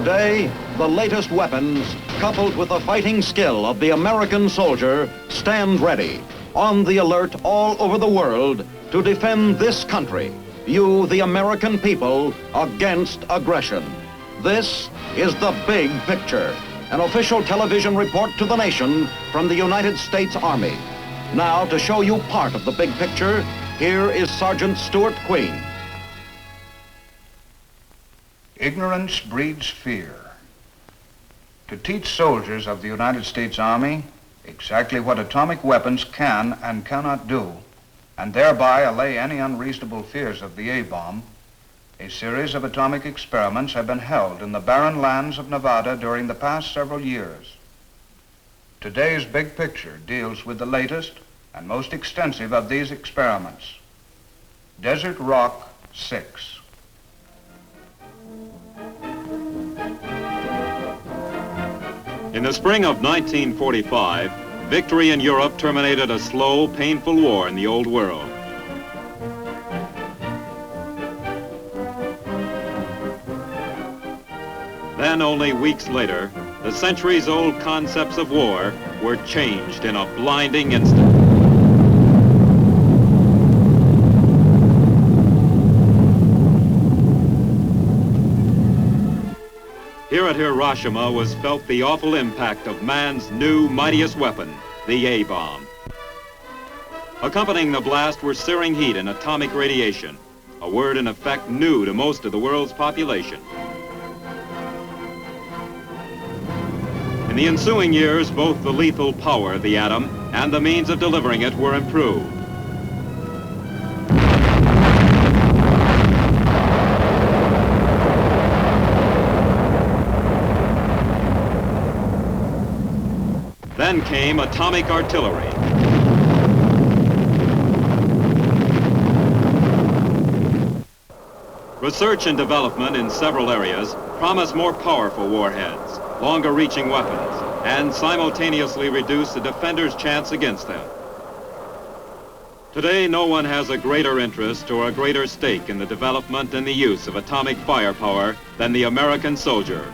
Today, the latest weapons, coupled with the fighting skill of the American soldier, stand ready, on the alert all over the world to defend this country, you, the American people, against aggression. This is The Big Picture, an official television report to the nation from the United States Army. Now, to show you part of the big picture, here is Sergeant Stuart Queen. Ignorance breeds fear. To teach soldiers of the United States Army exactly what atomic weapons can and cannot do, and thereby allay any unreasonable fears of the A-bomb, a series of atomic experiments have been held in the barren lands of Nevada during the past several years. Today's big picture deals with the latest and most extensive of these experiments, Desert Rock 6. In the spring of 1945, victory in Europe terminated a slow, painful war in the Old World. Then, only weeks later, the centuries-old concepts of war were changed in a blinding instant. Here at Hiroshima was felt the awful impact of man's new, mightiest weapon, the A-bomb. Accompanying the blast were searing heat and atomic radiation, a word in effect new to most of the world's population. In the ensuing years, both the lethal power of the atom and the means of delivering it were improved. Then came atomic artillery. Research and development in several areas promise more powerful warheads, longer-reaching weapons, and simultaneously reduce the defender's chance against them. Today, no one has a greater interest or a greater stake in the development and the use of atomic firepower than the American soldier.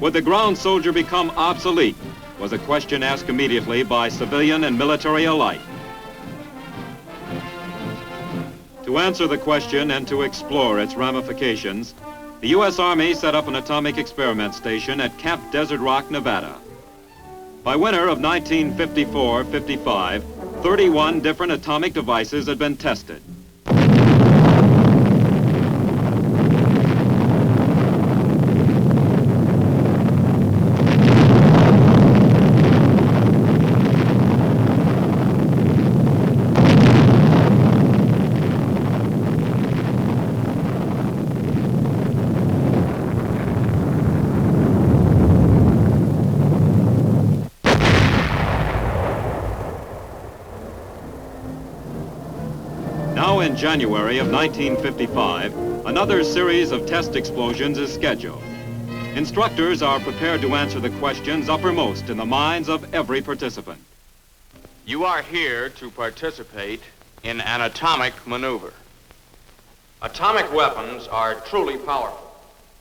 Would the ground soldier become obsolete? Was a question asked immediately by civilian and military alike. To answer the question and to explore its ramifications, the U.S. Army set up an atomic experiment station at Camp Desert Rock, Nevada. By winter of 1954-55, 31 different atomic devices had been tested. Now in January of 1955, another series of test explosions is scheduled. Instructors are prepared to answer the questions uppermost in the minds of every participant. You are here to participate in an atomic maneuver. Atomic weapons are truly powerful,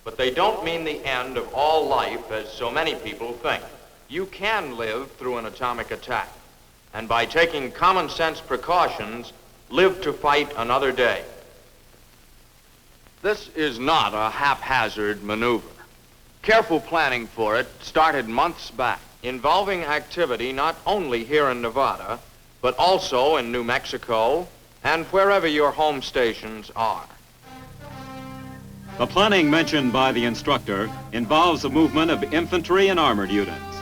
but they don't mean the end of all life as so many people think. You can live through an atomic attack, and by taking common sense precautions, live to fight another day. This is not a haphazard maneuver. Careful planning for it started months back, involving activity not only here in Nevada, but also in New Mexico and wherever your home stations are. The planning mentioned by the instructor involves the movement of infantry and armored units.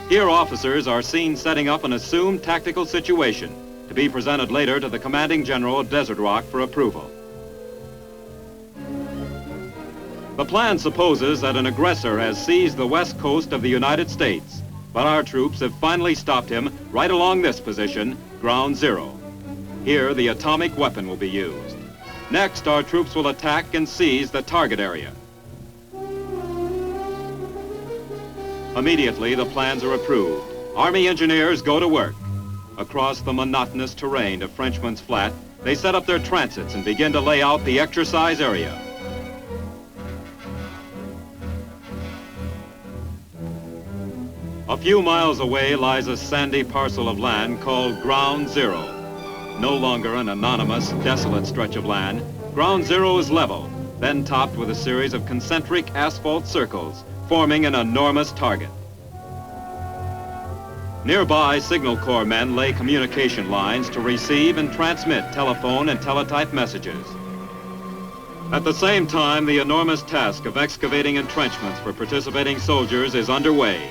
Here, officers are seen setting up an assumed tactical situation to be presented later to the commanding general of Desert Rock for approval. The plan supposes that an aggressor has seized the west coast of the United States, but our troops have finally stopped him right along this position, ground zero. Here, the atomic weapon will be used. Next, our troops will attack and seize the target area. Immediately, the plans are approved. Army engineers go to work. Across the monotonous terrain of Frenchman's Flat, they set up their transits and begin to lay out the exercise area. A few miles away lies a sandy parcel of land called Ground Zero. No longer an anonymous, desolate stretch of land, Ground Zero is level, then topped with a series of concentric asphalt circles, forming an enormous target. Nearby, Signal Corps men lay communication lines to receive and transmit telephone and teletype messages. At the same time, the enormous task of excavating entrenchments for participating soldiers is underway.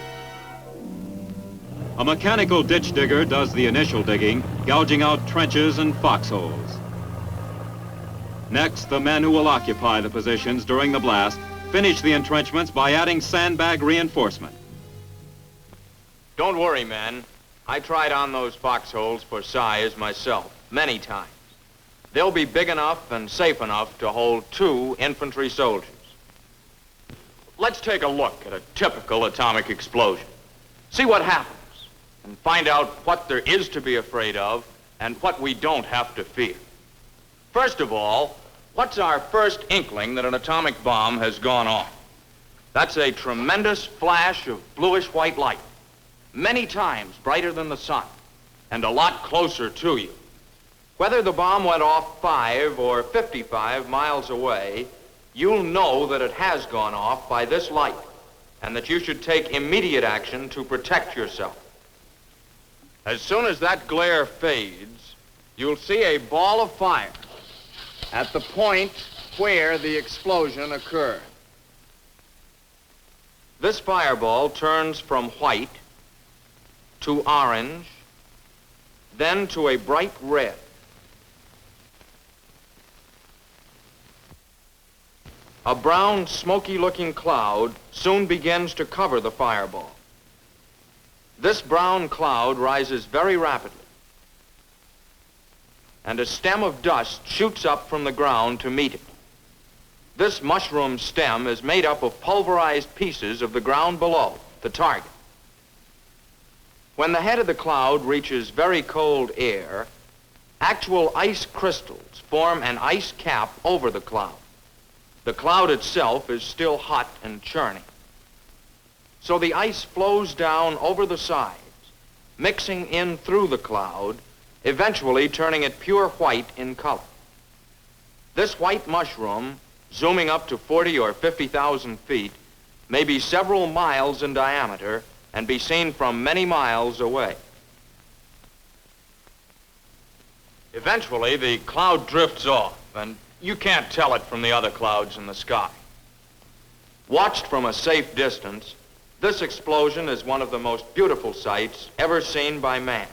A mechanical ditch digger does the initial digging, gouging out trenches and foxholes. Next, the men who will occupy the positions during the blast finish the entrenchments by adding sandbag reinforcement. Don't worry, men. I tried on those foxholes for size myself, many times. They'll be big enough and safe enough to hold 2 infantry soldiers. Let's take a look at a typical atomic explosion. See what happens, and find out what there is to be afraid of and what we don't have to fear. First of all, what's our first inkling that an atomic bomb has gone off? That's a tremendous flash of bluish-white light, many times brighter than the sun, and a lot closer to you. Whether the bomb went off 5 or 55 miles away, you'll know that it has gone off by this light, and that you should take immediate action to protect yourself. As soon as that glare fades, you'll see a ball of fire at the point where the explosion occurred. This fireball turns from white to orange, then to a bright red. A brown, smoky-looking cloud soon begins to cover the fireball. This brown cloud rises very rapidly, and a stem of dust shoots up from the ground to meet it. This mushroom stem is made up of pulverized pieces of the ground below, the target. When the head of the cloud reaches very cold air, actual ice crystals form an ice cap over the cloud. The cloud itself is still hot and churning. So the ice flows down over the sides, mixing in through the cloud, eventually turning it pure white in color. This white mushroom, zooming up to 40 or 50,000 feet, may be several miles in diameter and be seen from many miles away. Eventually, the cloud drifts off, and you can't tell it from the other clouds in the sky. Watched from a safe distance, this explosion is one of the most beautiful sights ever seen by man.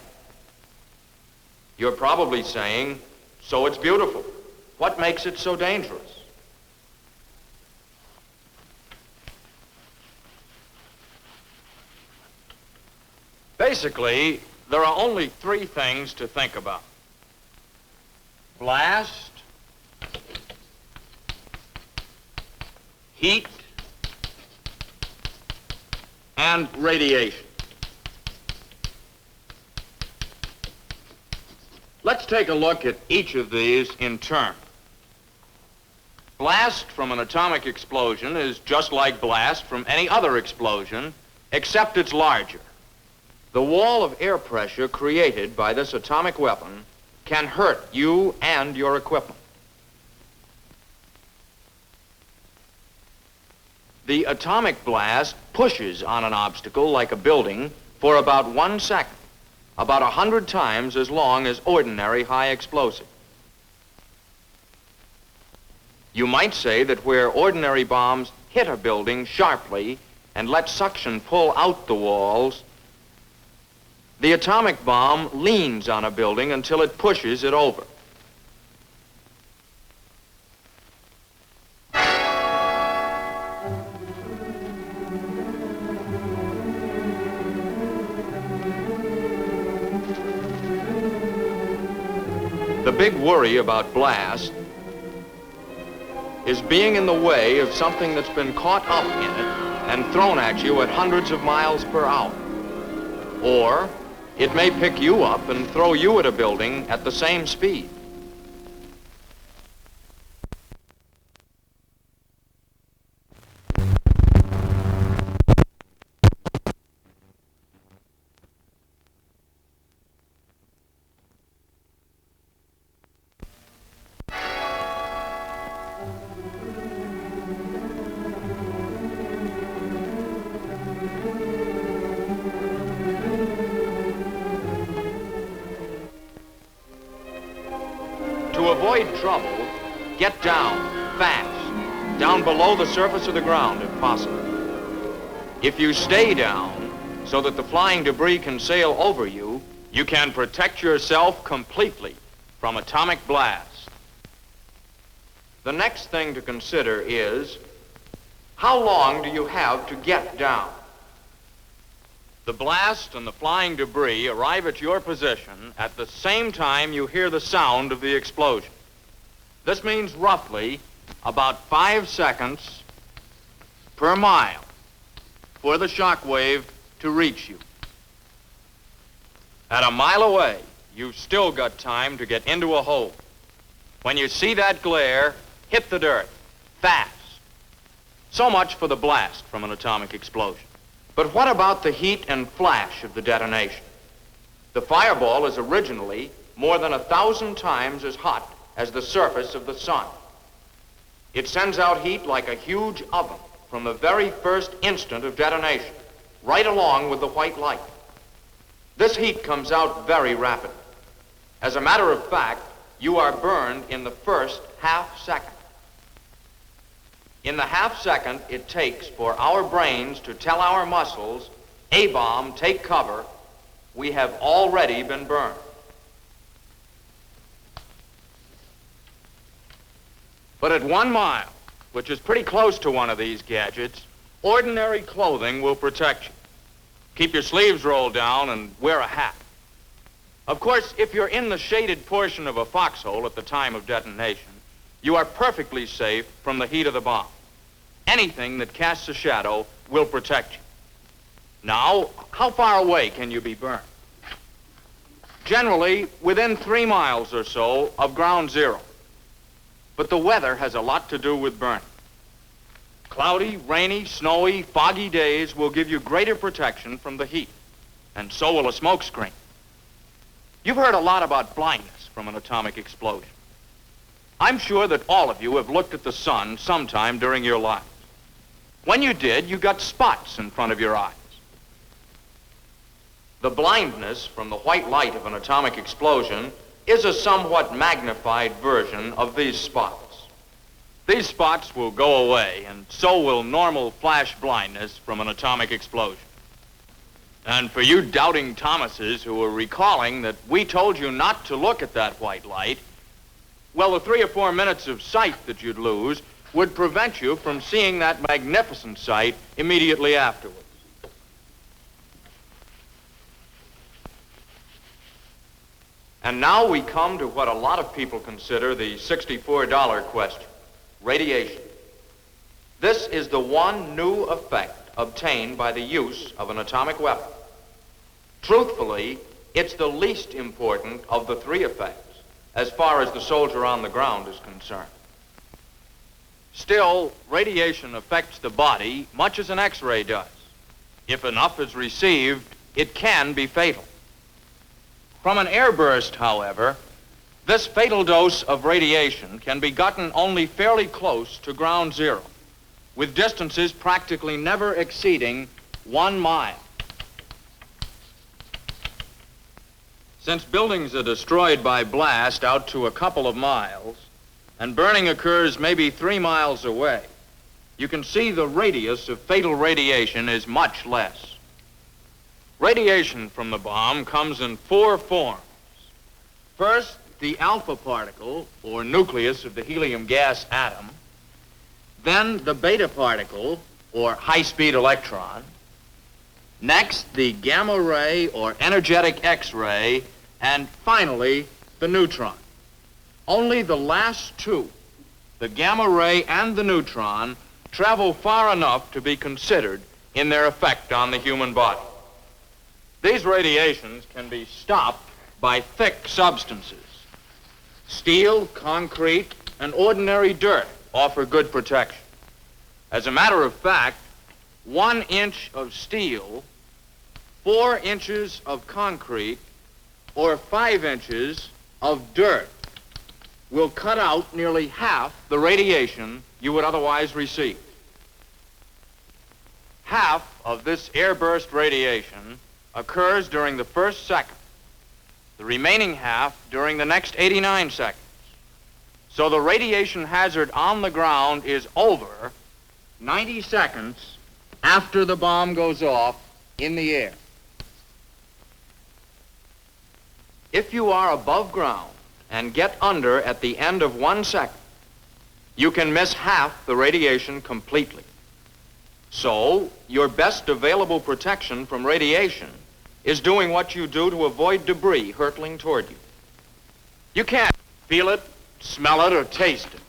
You're probably saying, so it's beautiful. What makes it so dangerous? Basically, there are only 3 things to think about: blast, heat, and radiation. Let's take a look at each of these in turn. Blast from an atomic explosion is just like blast from any other explosion, except it's larger. The wall of air pressure created by this atomic weapon can hurt you and your equipment. The atomic blast pushes on an obstacle like a building for about 1 second, about 100 times as long as ordinary high explosive. You might say that where ordinary bombs hit a building sharply and let suction pull out the walls, the atomic bomb leans on a building until it pushes it over. The big worry about blast is being in the way of something that's been caught up in it and thrown at you at hundreds of miles per hour. Or it may pick you up and throw you at a building at the same speed. To avoid trouble, get down, fast, down below the surface of the ground if possible. If you stay down so that the flying debris can sail over you, you can protect yourself completely from atomic blast. The next thing to consider is, how long do you have to get down? The blast and the flying debris arrive at your position at the same time you hear the sound of the explosion. This means roughly about 5 seconds per mile for the shock wave to reach you. At a mile away, you've still got time to get into a hole. When you see that glare, hit the dirt, fast. So much for the blast from an atomic explosion. But what about the heat and flash of the detonation? The fireball is originally more than 1,000 times as hot as the surface of the sun. It sends out heat like a huge oven from the very first instant of detonation, right along with the white light. This heat comes out very rapidly. As a matter of fact, you are burned in the first half second. In the half second it takes for our brains to tell our muscles, A-bomb, take cover, we have already been burned. But at 1 mile, which is pretty close to one of these gadgets, ordinary clothing will protect you. Keep your sleeves rolled down and wear a hat. Of course, if you're in the shaded portion of a foxhole at the time of detonation, you are perfectly safe from the heat of the bomb. Anything that casts a shadow will protect you. Now, how far away can you be burned? Generally, within 3 miles or so of ground zero. But the weather has a lot to do with burning. Cloudy, rainy, snowy, foggy days will give you greater protection from the heat, and so will a smoke screen. You've heard a lot about blindness from an atomic explosion. I'm sure that all of you have looked at the sun sometime during your lives. When you did, you got spots in front of your eyes. The blindness from the white light of an atomic explosion is a somewhat magnified version of these spots. These spots will go away, and so will normal flash blindness from an atomic explosion. And for you doubting Thomases who are recalling that we told you not to look at that white light, well, the 3 or 4 minutes of sight that you'd lose would prevent you from seeing that magnificent sight immediately afterwards. And now we come to what a lot of people consider the $64 question, radiation. This is the one new effect obtained by the use of an atomic weapon. Truthfully, it's the least important of the 3 effects as far as the soldier on the ground is concerned. Still, radiation affects the body much as an X-ray does. If enough is received, it can be fatal. From an airburst, however, this fatal dose of radiation can be gotten only fairly close to ground zero, with distances practically never exceeding 1 mile. Since buildings are destroyed by blast out to a couple of miles, and burning occurs maybe 3 miles away, you can see the radius of fatal radiation is much less. Radiation from the bomb comes in 4 forms. First, the alpha particle, or nucleus of the helium gas atom. Then the beta particle, or high-speed electron. Next, the gamma ray, or energetic X-ray. And finally, the neutron. Only the last 2, the gamma ray and the neutron, travel far enough to be considered in their effect on the human body. These radiations can be stopped by thick substances. Steel, concrete, and ordinary dirt offer good protection. As a matter of fact, 1 inch of steel, 4 inches of concrete, or 5 inches of dirt will cut out nearly half the radiation you would otherwise receive. Half of this airburst radiation occurs during the first second, the remaining half during the next 89 seconds. So the radiation hazard on the ground is over 90 seconds after the bomb goes off in the air. If you are above ground and get under at the end of 1 second, you can miss half the radiation completely. So, your best available protection from radiation is doing what you do to avoid debris hurtling toward you. You can't feel it, smell it, or taste it.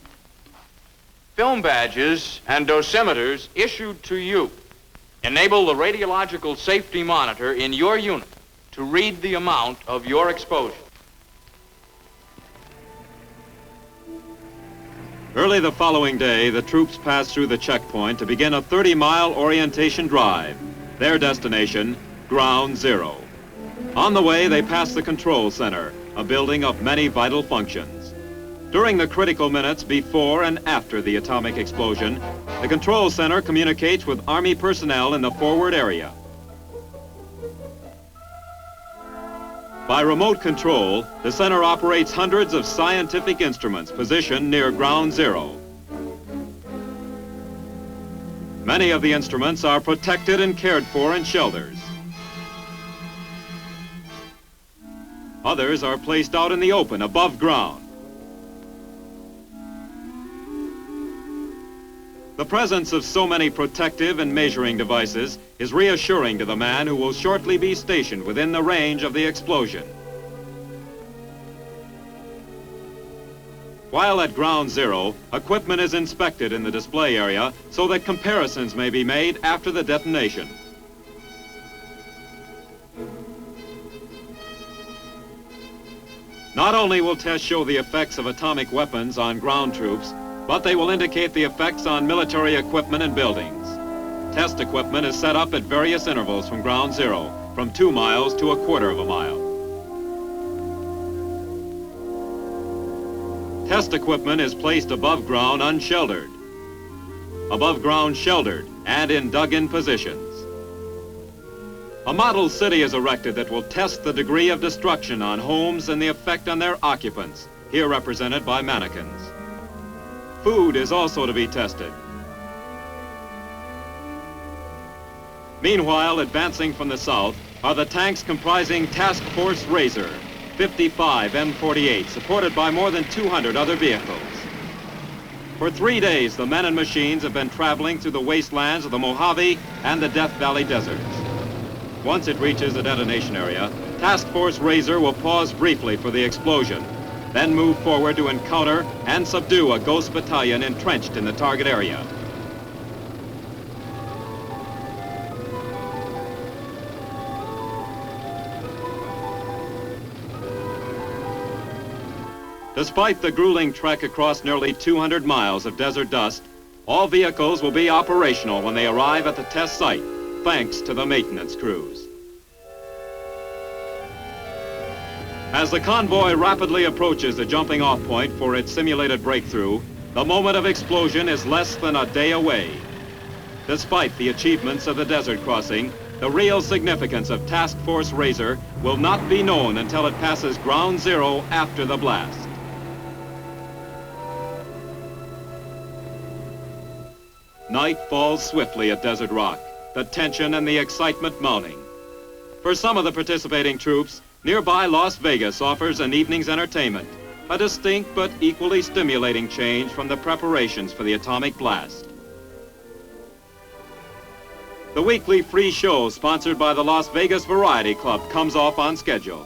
Film badges and dosimeters issued to you enable the radiological safety monitor in your unit to read the amount of your exposure. Early the following day, the troops passed through the checkpoint to begin a 30-mile orientation drive. Their destination, Ground Zero. On the way, they passed the control center, a building of many vital functions. During the critical minutes before and after the atomic explosion, the control center communicates with Army personnel in the forward area. By remote control, the center operates hundreds of scientific instruments positioned near Ground Zero. Many of the instruments are protected and cared for in shelters. Others are placed out in the open above ground. The presence of so many protective and measuring devices is reassuring to the man who will shortly be stationed within the range of the explosion. While at Ground Zero, equipment is inspected in the display area so that comparisons may be made after the detonation. Not only will tests show the effects of atomic weapons on ground troops, but they will indicate the effects on military equipment and buildings. Test equipment is set up at various intervals from Ground Zero, from 2 miles to 1/4 of a mile. Test equipment is placed above ground unsheltered, above ground sheltered, and in dug-in positions. A model city is erected that will test the degree of destruction on homes and the effect on their occupants, here represented by mannequins. Food is also to be tested. Meanwhile, advancing from the south are the tanks comprising Task Force Razor, 55 M48, supported by more than 200 other vehicles. For 3 days, the men and machines have been traveling through the wastelands of the Mojave and the Death Valley deserts. Once it reaches the detonation area, Task Force Razor will pause briefly for the explosion, then move forward to encounter and subdue a ghost battalion entrenched in the target area. Despite the grueling trek across nearly 200 miles of desert dust, all vehicles will be operational when they arrive at the test site, thanks to the maintenance crews. As the convoy rapidly approaches the jumping-off point for its simulated breakthrough, the moment of explosion is less than a day away. Despite the achievements of the desert crossing, the real significance of Task Force Razor will not be known until it passes Ground Zero after the blast. Night falls swiftly at Desert Rock, the tension and the excitement mounting. For some of the participating troops, nearby Las Vegas offers an evening's entertainment, a distinct but equally stimulating change from the preparations for the atomic blast. The weekly free show sponsored by the Las Vegas Variety Club comes off on schedule.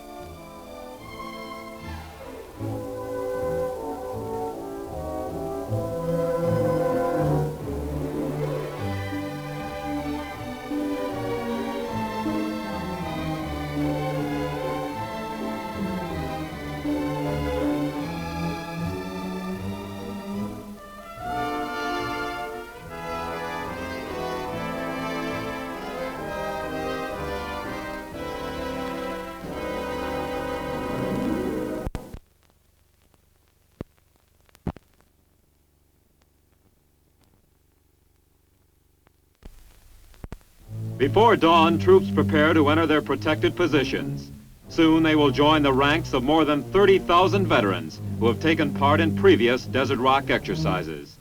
Before dawn, troops prepare to enter their protected positions. Soon they will join the ranks of more than 30,000 veterans who have taken part in previous Desert Rock exercises.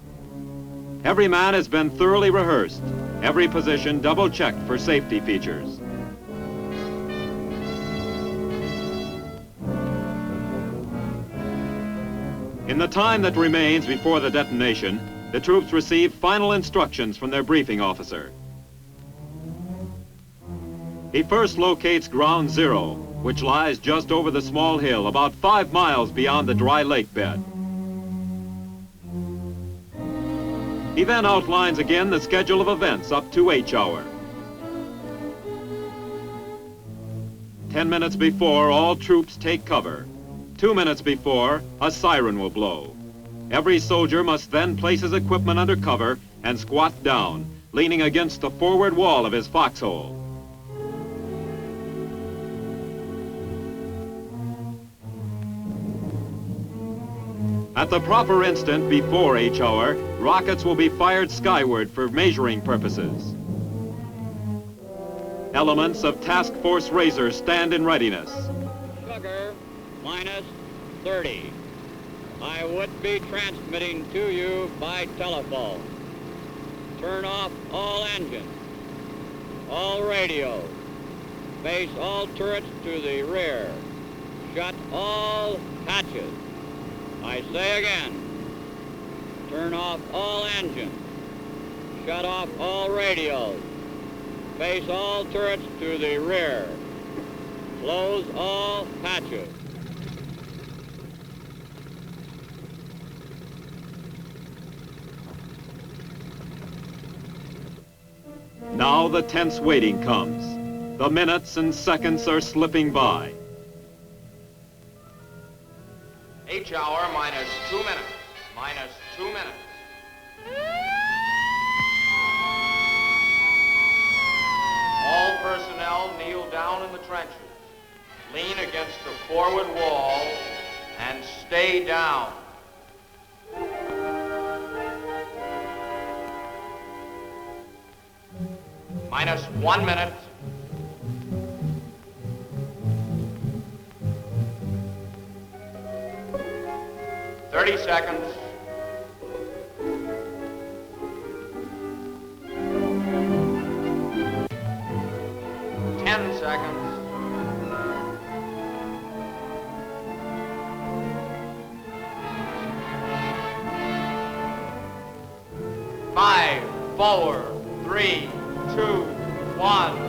Every man has been thoroughly rehearsed, every position double-checked for safety features. In the time that remains before the detonation, the troops receive final instructions from their briefing officer. He first locates Ground Zero, which lies just over the small hill about 5 miles beyond the dry lake bed. He then outlines again the schedule of events up to H hour. 10 minutes before, all troops take cover. 2 minutes before, a siren will blow. Every soldier must then place his equipment under cover and squat down, leaning against the forward wall of his foxhole. At the proper instant before H hour, rockets will be fired skyward for measuring purposes. Elements of Task Force Razor stand in readiness. Sugar, minus 30. I would be transmitting to you by telephone. Turn off all engines, all radios. Face all turrets to the rear. Shut all hatches. I say again, turn off all engines, shut off all radios, face all turrets to the rear, close all hatches. Now the tense waiting comes. The minutes and seconds are slipping by. H hour minus 2 minutes. Minus 2 minutes. All personnel kneel down in the trenches. Lean against the forward wall and stay down. Minus 1 minute. Thirty seconds. 10 seconds. 5, 4, 3, 2, 1.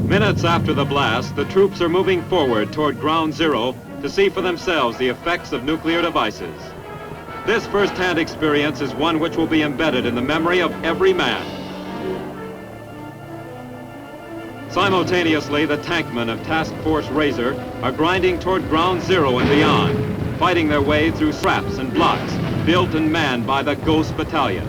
Minutes after the blast, the troops are moving forward toward Ground Zero to see for themselves the effects of nuclear devices. This first-hand experience is one which will be embedded in the memory of every man. Simultaneously, the tankmen of Task Force Razor are grinding toward Ground Zero and beyond, fighting their way through traps and blocks built and manned by the Ghost Battalion.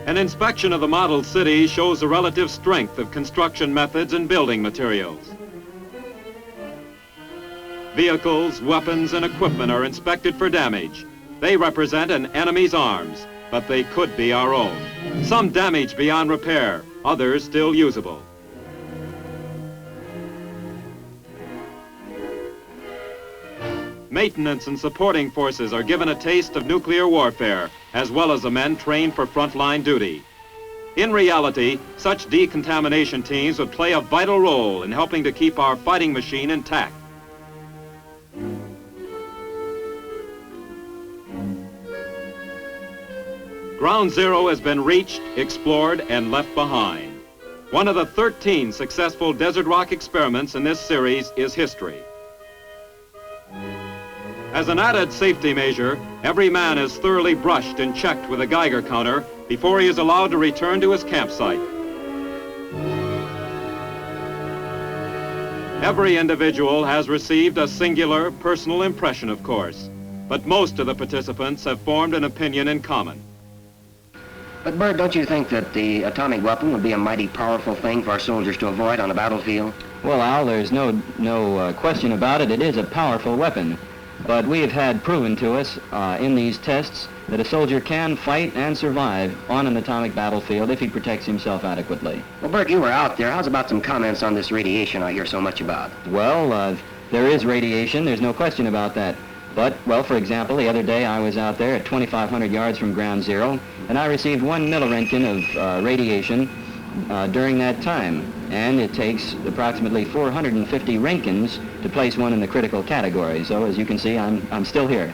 An inspection of the model city shows the relative strength of construction methods and building materials. Vehicles, weapons, and equipment are inspected for damage. They represent an enemy's arms, but they could be our own. Some damaged beyond repair, others still usable. Maintenance and supporting forces are given a taste of nuclear warfare, as well as the men trained for frontline duty. In reality, such decontamination teams would play a vital role in helping to keep our fighting machine intact. Ground Zero has been reached, explored, and left behind. One of the 13 successful desert rock experiments in this series is history. As an added safety measure, every man is thoroughly brushed and checked with a Geiger counter before he is allowed to return to his campsite. Every individual has received a singular personal impression, of course, but most of the participants have formed an opinion in common. But, Bert, don't you think that the atomic weapon would be a mighty powerful thing for our soldiers to avoid on a battlefield? Well, Al, there's no question about it. It is a powerful weapon. But we have had proven to us in these tests that a soldier can fight and survive on an atomic battlefield if he protects himself adequately. Well, Bert, you were out there. How's about some comments on this radiation I hear so much about? Well, there is radiation. There's no question about that. But, well, for example, the other day I was out there at 2,500 yards from Ground Zero, and I received 1 milliroentgen of radiation during that time. And it takes approximately 450 Roentgens to place one in the critical category. So, as you can see, I'm still here.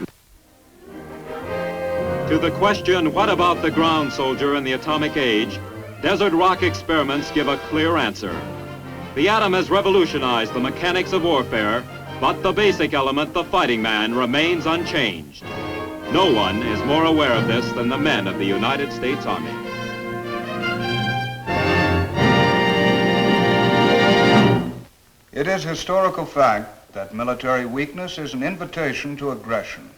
To the question, what about the ground soldier in the atomic age, desert rock experiments give a clear answer. The atom has revolutionized the mechanics of warfare, but the basic element, the fighting man, remains unchanged. No one is more aware of this than the men of the United States Army. It is historical fact that military weakness is an invitation to aggression.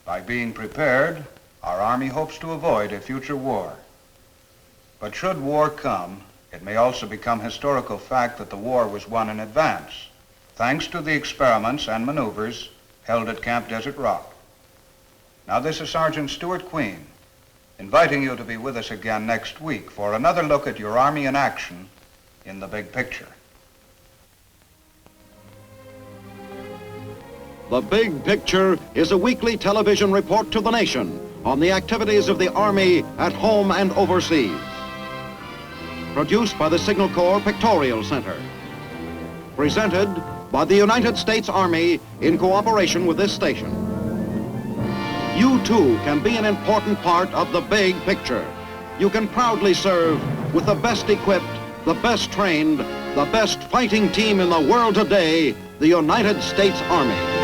By being prepared, our Army hopes to avoid a future war. But should war come, it may also become historical fact that the war was won in advance, thanks to the experiments and maneuvers held at Camp Desert Rock. Now, this is Sergeant Stuart Queen, inviting you to be with us again next week for another look at your Army in action in the big picture. The Big Picture is a weekly television report to the nation on the activities of the Army at home and overseas. Produced by the Signal Corps Pictorial Center. Presented by the United States Army in cooperation with this station. You too can be an important part of the Big Picture. You can proudly serve with the best equipped, the best trained, the best fighting team in the world today, the United States Army.